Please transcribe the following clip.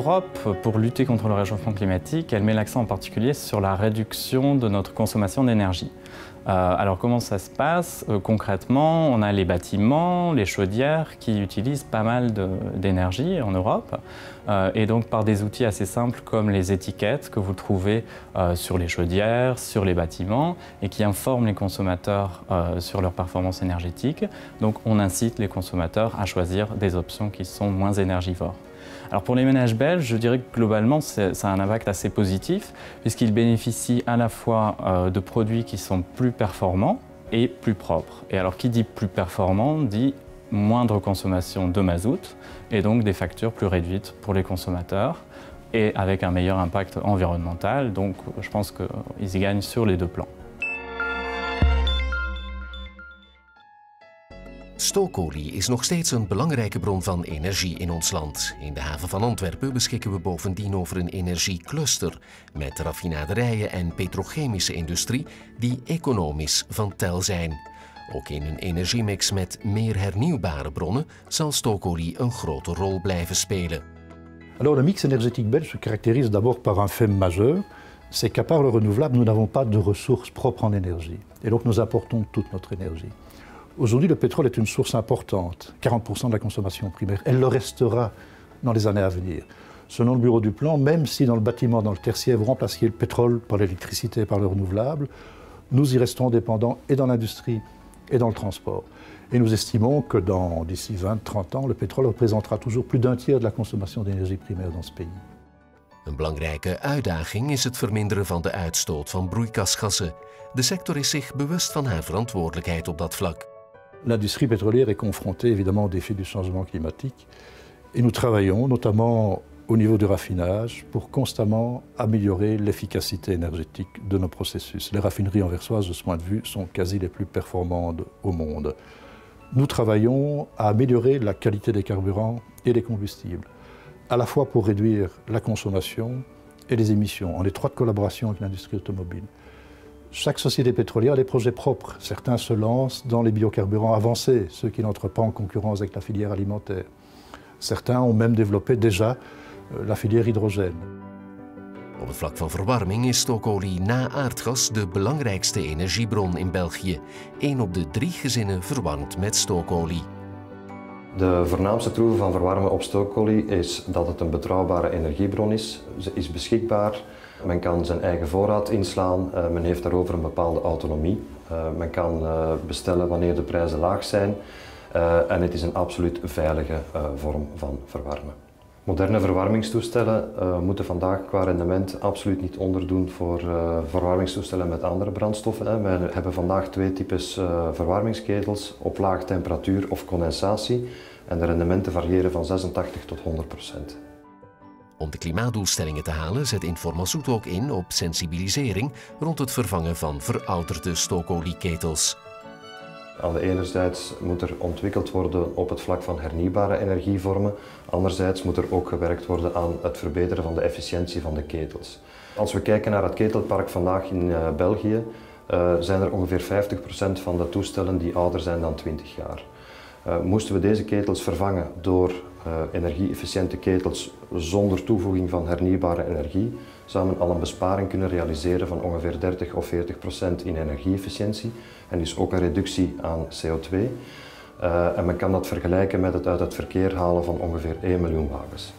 L'Europe, pour lutter contre le réchauffement climatique, elle met l'accent en particulier sur la réduction de notre consommation d'énergie. Alors comment ça se passe? Concrètement, on a les bâtiments, les chaudières qui utilisent pas mal d'énergie en Europe. Et donc par des outils assez simples comme les étiquettes que vous trouvez sur les chaudières, sur les bâtiments et qui informent les consommateurs sur leur performance énergétique. Donc on incite les consommateurs à choisir des options qui sont moins énergivores. Alors pour les ménages belges, je dirais que globalement, ça a un impact assez positif puisqu'ils bénéficient à la fois de produits qui sont plus performants et plus propres. Et alors qui dit plus performant dit moindre consommation de mazout et donc des factures plus réduites pour les consommateurs et avec un meilleur impact environnemental. Donc je pense qu'ils y gagnent sur les deux plans. Stookolie is nog steeds een belangrijke bron van energie in ons land. In de haven van Antwerpen beschikken we bovendien over een energiecluster met raffinaderijen en petrochemische industrie die economisch van tel zijn. Ook in een energiemix met meer hernieuwbare bronnen zal stookolie een grote rol blijven spelen. Alors le mix énergétique belge se caractérise d'abord par un fait majeur, c'est qu'à part le renouvelable, nous n'avons pas de ressources propres en énergie. Et donc nous importons toute notre énergie. Aujourd'hui, le pétrole est une source importante, 40% de la consommation primaire. Elle le restera dans les années à venir. Selon le bureau du plan, même si dans le bâtiment, dans le tertiaire, vous remplaciez le pétrole par l'électricité et par le renouvelable, nous y resterons dépendants et dans l'industrie et dans le transport. Et nous estimons que d'ici 20-30 ans, le pétrole représentera toujours plus d'un tiers de la consommation d'énergie primaire dans ce pays. Een belangrijke uitdaging is het verminderen van de uitstoot van broeikasgassen. De sector is zich bewust van haar verantwoordelijkheid op dat vlak. L'industrie pétrolière est confrontée évidemment aux défis du changement climatique et nous travaillons notamment au niveau du raffinage pour constamment améliorer l'efficacité énergétique de nos processus. Les raffineries anversoises de ce point de vue sont quasi les plus performantes au monde. Nous travaillons à améliorer la qualité des carburants et des combustibles, à la fois pour réduire la consommation et les émissions, en étroite collaboration avec l'industrie automobile. Chaque société pétrolière a des projets propres. Certains se lancent dans les biocarburants avancés, ceux qui n'entrent pas en concurrence avec la filière alimentaire. Certains ont même développé déjà la filière hydrogène. Op het vlak van verwarming is stookolie na aardgas de belangrijkste energiebron in België. 1 op de 3 gezinnen verwarmt met stookolie. De voornaamste troeven van verwarmen op stookolie is dat het een betrouwbare energiebron is. Ze is beschikbaar. Men kan zijn eigen voorraad inslaan, men heeft daarover een bepaalde autonomie. Men kan bestellen wanneer de prijzen laag zijn en het is een absoluut veilige vorm van verwarmen. Moderne verwarmingstoestellen moeten vandaag qua rendement absoluut niet onderdoen voor verwarmingstoestellen met andere brandstoffen. We hebben vandaag 2 types verwarmingsketels op lage temperatuur of condensatie en de rendementen variëren van 86 tot 100%. Om de klimaatdoelstellingen te halen zet Informazoet ook in op sensibilisering rond het vervangen van verouderde stookolieketels. Aan de enerzijds moet er ontwikkeld worden op het vlak van hernieuwbare energievormen. Anderzijds moet er ook gewerkt worden aan het verbeteren van de efficiëntie van de ketels. Als we kijken naar het ketelpark vandaag in België, zijn er ongeveer 50% van de toestellen die ouder zijn dan 20 jaar. Moesten we deze ketels vervangen door energie-efficiënte ketels zonder toevoeging van hernieuwbare energie, zou men al een besparing kunnen realiseren van ongeveer 30 of 40% in energie-efficiëntie en dus ook een reductie aan CO2. En men kan dat vergelijken met het uit het verkeer halen van ongeveer 1 miljoen wagens.